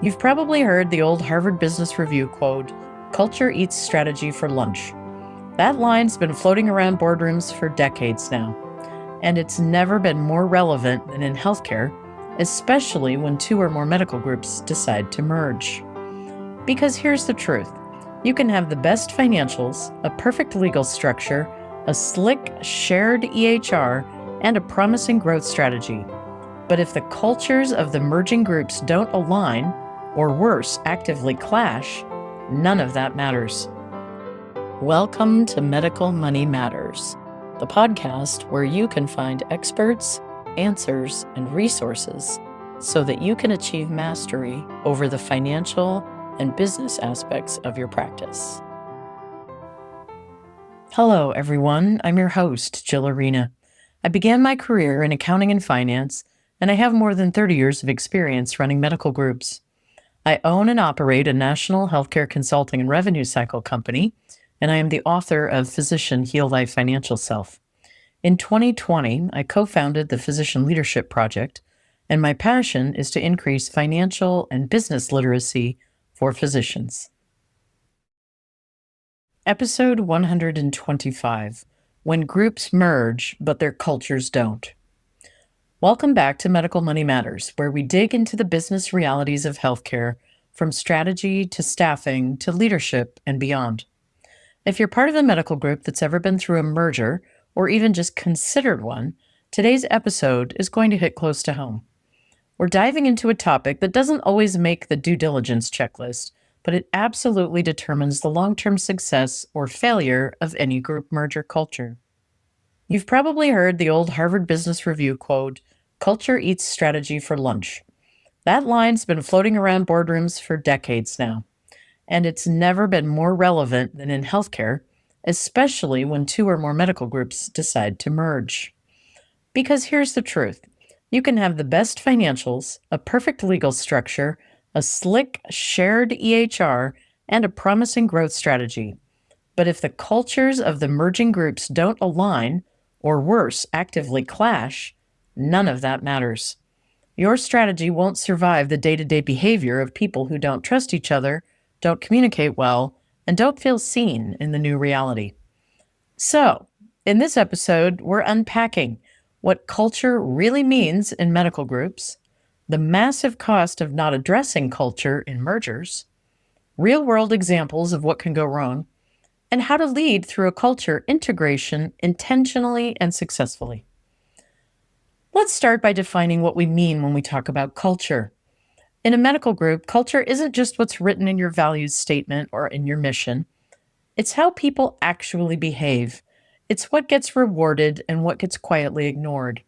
You've probably heard the old Harvard Business Review quote, "Culture eats strategy for lunch." That line's been floating around boardrooms for decades now, and it's never been more relevant than in healthcare, especially when two or more medical groups decide to merge. Because here's the truth. You can have the best financials, a perfect legal structure, a slick shared EHR, and a promising growth strategy. But if the cultures of the merging groups don't align, or worse, actively clash, none of that matters. Welcome to Medical Money Matters, the podcast where you can find experts, answers, and resources so that you can achieve mastery over the financial and business aspects of your practice. Hello, everyone. I'm your host, Jill Arena. I began my career in accounting and finance, and I have more than 30 years of experience running medical groups. I own and operate a national healthcare consulting and revenue cycle company, and I am the author of Physician Heal Life Financial Self. In 2020, I co-founded the Physician Leadership Project, and my passion is to increase financial and business literacy for physicians. Episode 125, When Groups Merge, but Their Cultures Don't. Welcome back to Medical Money Matters, where we dig into the business realities of healthcare, from strategy to staffing to leadership and beyond. If you're part of a medical group that's ever been through a merger, or even just considered one, today's episode is going to hit close to home. We're diving into a topic that doesn't always make the due diligence checklist, but it absolutely determines the long-term success or failure of any group merger culture. You've probably heard the old Harvard Business Review quote, "Culture eats strategy for lunch." That line's been floating around boardrooms for decades now, and it's never been more relevant than in healthcare, especially when two or more medical groups decide to merge. Because here's the truth. You can have the best financials, a perfect legal structure, a slick shared EHR, and a promising growth strategy. But if the cultures of the merging groups don't align, or worse, actively clash, none of that matters. Your strategy won't survive the day-to-day behavior of people who don't trust each other, don't communicate well, and don't feel seen in the new reality. So, in this episode, we're unpacking what culture really means in medical groups, the massive cost of not addressing culture in mergers, real-world examples of what can go wrong, and how to lead through a culture integration intentionally and successfully. Let's start by defining what we mean when we talk about culture. In a medical group, culture isn't just what's written in your values statement or in your mission. It's how people actually behave. It's what gets rewarded and what gets quietly ignored.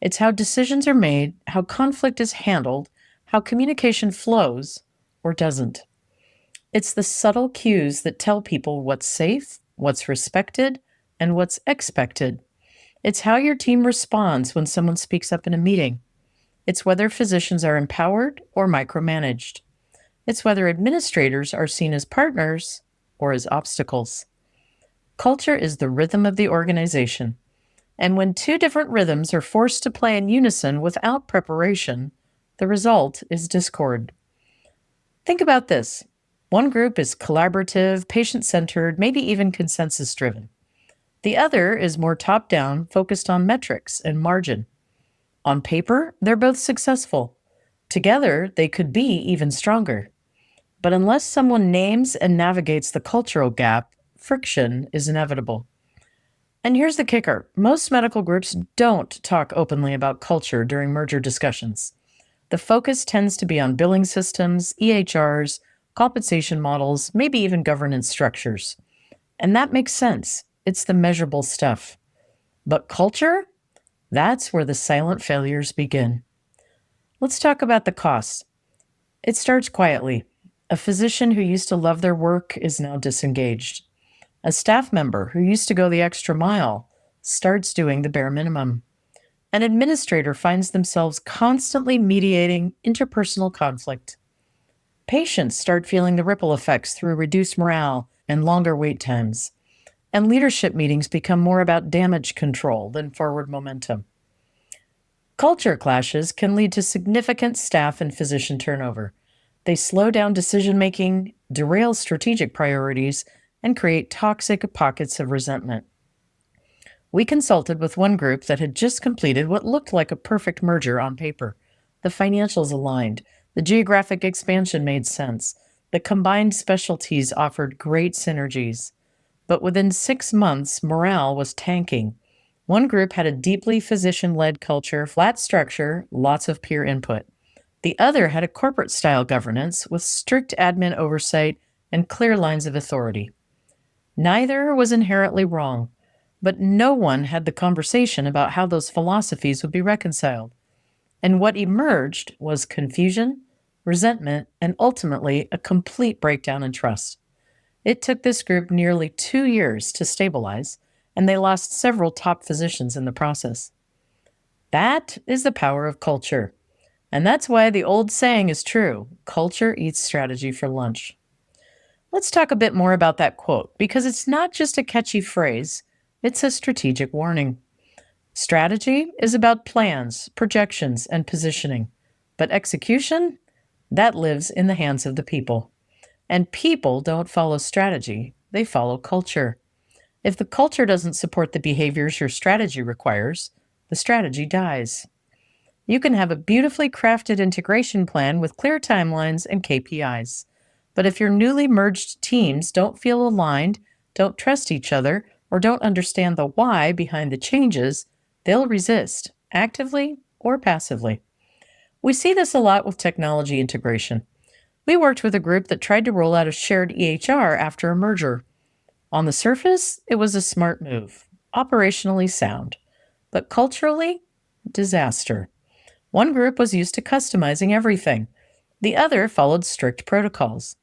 It's how decisions are made, how conflict is handled, how communication flows or doesn't. It's the subtle cues that tell people what's safe, what's respected, and what's expected. It's how your team responds when someone speaks up in a meeting. It's whether physicians are empowered or micromanaged. It's whether administrators are seen as partners or as obstacles. Culture is the rhythm of the organization. And when two different rhythms are forced to play in unison without preparation, the result is discord. Think about this. One group is collaborative, patient-centered, maybe even consensus-driven. The other is more top-down, focused on metrics and margin. On paper, they're both successful. Together, they could be even stronger. But unless someone names and navigates the cultural gap, friction is inevitable. And here's the kicker. Most medical groups don't talk openly about culture during merger discussions. The focus tends to be on billing systems, EHRs, compensation models, maybe even governance structures. And that makes sense. It's the measurable stuff. But culture? That's where the silent failures begin. Let's talk about the costs. It starts quietly. A physician who used to love their work is now disengaged. A staff member who used to go the extra mile starts doing the bare minimum. An administrator finds themselves constantly mediating interpersonal conflict. Patients start feeling the ripple effects through reduced morale and longer wait times. And leadership meetings become more about damage control than forward momentum. Culture clashes can lead to significant staff and physician turnover. They slow down decision-making, derail strategic priorities, and create toxic pockets of resentment. We consulted with one group that had just completed what looked like a perfect merger on paper. The financials aligned, the geographic expansion made sense, the combined specialties offered great synergies. But within 6 months, morale was tanking. One group had a deeply physician led culture, flat structure, lots of peer input. The other had a corporate style governance with strict admin oversight and clear lines of authority. Neither was inherently wrong, but no one had the conversation about how those philosophies would be reconciled. And what emerged was confusion, resentment, and ultimately a complete breakdown in trust. It took this group nearly 2 years to stabilize, and they lost several top physicians in the process. That is the power of culture. And that's why the old saying is true: culture eats strategy for lunch. Let's talk a bit more about that quote, because it's not just a catchy phrase, it's a strategic warning. Strategy is about plans, projections, and positioning. But execution? That lives in the hands of the people. And people don't follow strategy, they follow culture. If the culture doesn't support the behaviors your strategy requires, the strategy dies. You can have a beautifully crafted integration plan with clear timelines and KPIs. But if your newly merged teams don't feel aligned, don't trust each other, or don't understand the why behind the changes, they'll resist, actively or passively. We see this a lot with technology integration. We worked with a group that tried to roll out a shared EHR after a merger. On the surface, it was a smart move, operationally sound, but culturally, disaster. One group was used to customizing everything. The other followed strict protocols.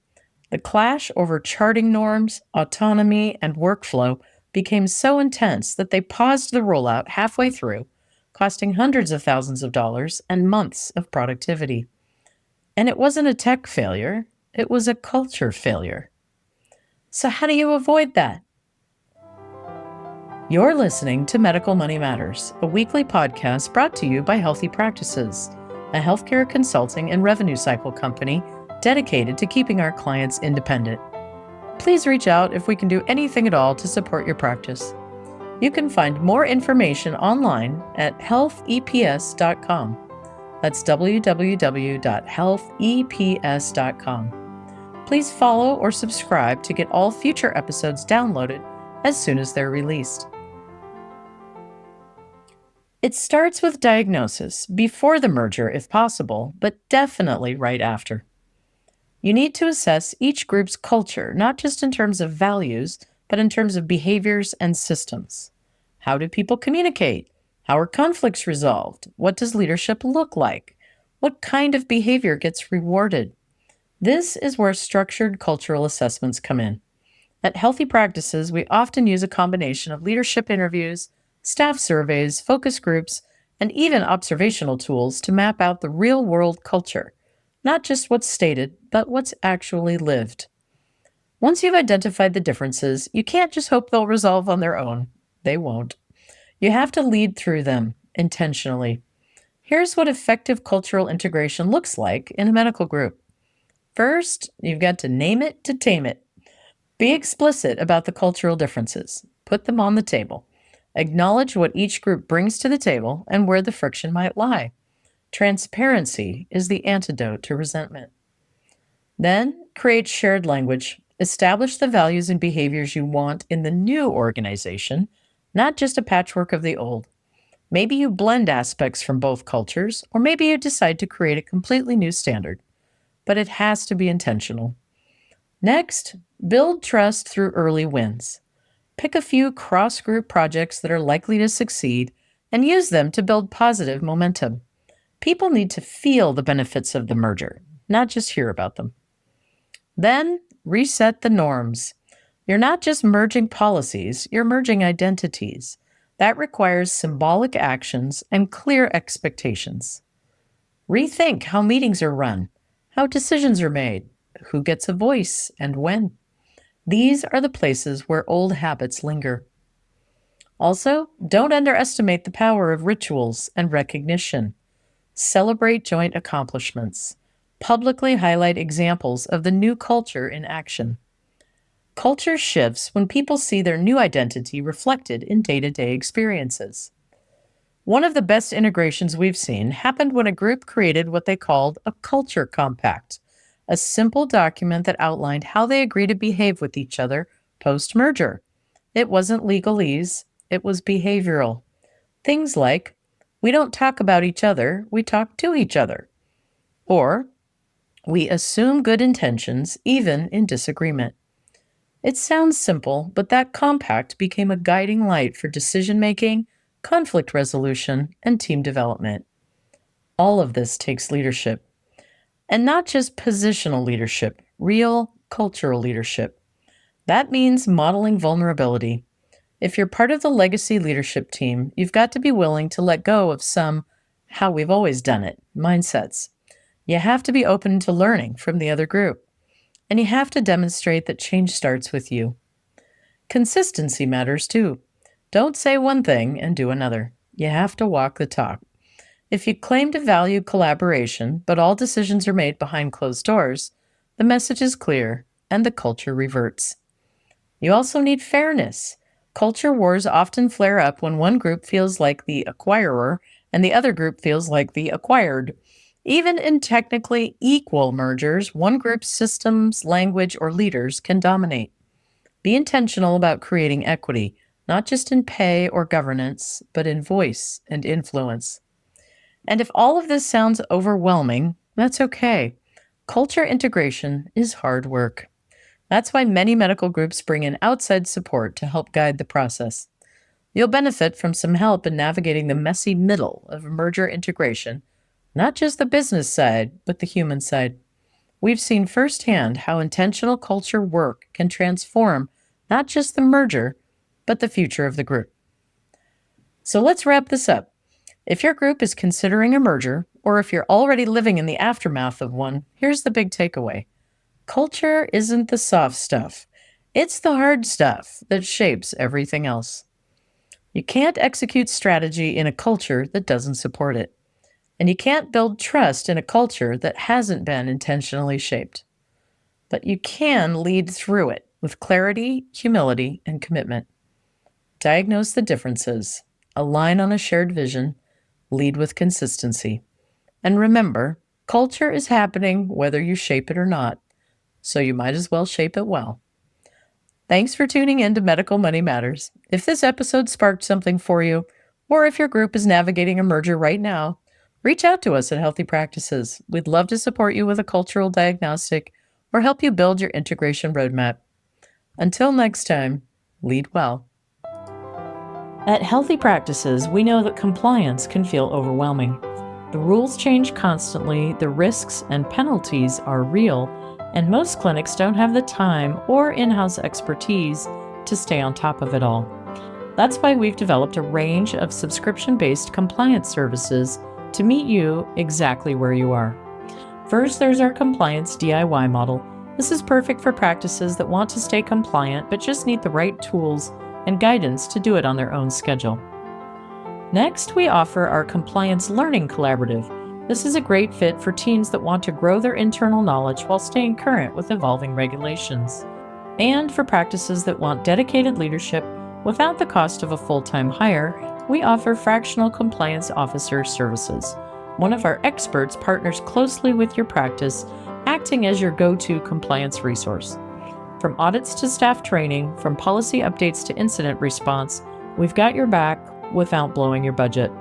The clash over charting norms, autonomy, and workflow became so intense that they paused the rollout halfway through, costing hundreds of thousands of dollars and months of productivity. And it wasn't a tech failure, it was a culture failure. So how do you avoid that? You're listening to Medical Money Matters, a weekly podcast brought to you by Healthy Practices, a healthcare consulting and revenue cycle company dedicated to keeping our clients independent. Please reach out if we can do anything at all to support your practice. You can find more information online at healtheps.com. That's www.healtheps.com. Please follow or subscribe to get all future episodes downloaded as soon as they're released. It starts with diagnosis, before the merger if possible, but definitely right after. You need to assess each group's culture, not just in terms of values, but in terms of behaviors and systems. How do people communicate? How are conflicts resolved? What does leadership look like? What kind of behavior gets rewarded? This is where structured cultural assessments come in. At Healthy Practices, we often use a combination of leadership interviews, staff surveys, focus groups, and even observational tools to map out the real-world culture, not just what's stated, but what's actually lived. Once you've identified the differences, you can't just hope they'll resolve on their own. They won't. You have to lead through them intentionally. Here's what effective cultural integration looks like in a medical group. First, you've got to name it to tame it. Be explicit about the cultural differences. Put them on the table. Acknowledge what each group brings to the table and where the friction might lie. Transparency is the antidote to resentment. Then, create shared language. Establish the values and behaviors you want in the new organization, not just a patchwork of the old. Maybe you blend aspects from both cultures, or maybe you decide to create a completely new standard. But it has to be intentional. Next, build trust through early wins. Pick a few cross-group projects that are likely to succeed and use them to build positive momentum. People need to feel the benefits of the merger, not just hear about them. Then, reset the norms. You're not just merging policies, you're merging identities. That requires symbolic actions and clear expectations. Rethink how meetings are run, how decisions are made, who gets a voice, and when. These are the places where old habits linger. Also, don't underestimate the power of rituals and recognition. Celebrate joint accomplishments. Publicly highlight examples of the new culture in action. Culture shifts when people see their new identity reflected in day-to-day experiences. One of the best integrations we've seen happened when a group created what they called a culture compact, a simple document that outlined how they agree to behave with each other post-merger. It wasn't legalese, it was behavioral. Things like, we don't talk about each other, we talk to each other. Or, we assume good intentions even in disagreement. It sounds simple, but that compact became a guiding light for decision-making, conflict resolution, and team development. All of this takes leadership. And not just positional leadership, real cultural leadership. That means modeling vulnerability. If you're part of the legacy leadership team, you've got to be willing to let go of some how we've always done it mindsets. You have to be open to learning from the other group. And you have to demonstrate that change starts with you. Consistency matters too. Don't say one thing and do another. You have to walk the talk. If you claim to value collaboration, but all decisions are made behind closed doors, the message is clear and the culture reverts. You also need fairness. Culture wars often flare up when one group feels like the acquirer and the other group feels like the acquired. Even in technically equal mergers, one group's systems, language, or leaders can dominate. Be intentional about creating equity, not just in pay or governance, but in voice and influence. And if all of this sounds overwhelming, that's okay. Culture integration is hard work. That's why many medical groups bring in outside support to help guide the process. You'll benefit from some help in navigating the messy middle of merger integration, not just the business side, but the human side. We've seen firsthand how intentional culture work can transform not just the merger, but the future of the group. So let's wrap this up. If your group is considering a merger, or if you're already living in the aftermath of one, here's the big takeaway. Culture isn't the soft stuff. It's the hard stuff that shapes everything else. You can't execute strategy in a culture that doesn't support it. And you can't build trust in a culture that hasn't been intentionally shaped. But you can lead through it with clarity, humility, and commitment. Diagnose the differences, align on a shared vision, lead with consistency. And remember, culture is happening whether you shape it or not, so you might as well shape it well. Thanks for tuning in to Medical Money Matters. If this episode sparked something for you, or if your group is navigating a merger right now, reach out to us at Healthy Practices. We'd love to support you with a cultural diagnostic or help you build your integration roadmap. Until next time, lead well. At Healthy Practices, we know that compliance can feel overwhelming. The rules change constantly, the risks and penalties are real, and most clinics don't have the time or in-house expertise to stay on top of it all. That's why we've developed a range of subscription-based compliance services to meet you exactly where you are. First, there's our compliance DIY model. This is perfect for practices that want to stay compliant but just need the right tools and guidance to do it on their own schedule. Next, we offer our Compliance Learning Collaborative. This is a great fit for teams that want to grow their internal knowledge while staying current with evolving regulations. And for practices that want dedicated leadership without the cost of a full-time hire, we offer fractional compliance officer services. One of our experts partners closely with your practice, acting as your go-to compliance resource. From audits to staff training, from policy updates to incident response, we've got your back without blowing your budget.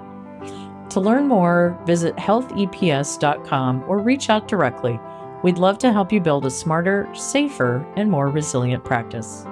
To learn more, visit healtheps.com or reach out directly. We'd love to help you build a smarter, safer, and more resilient practice.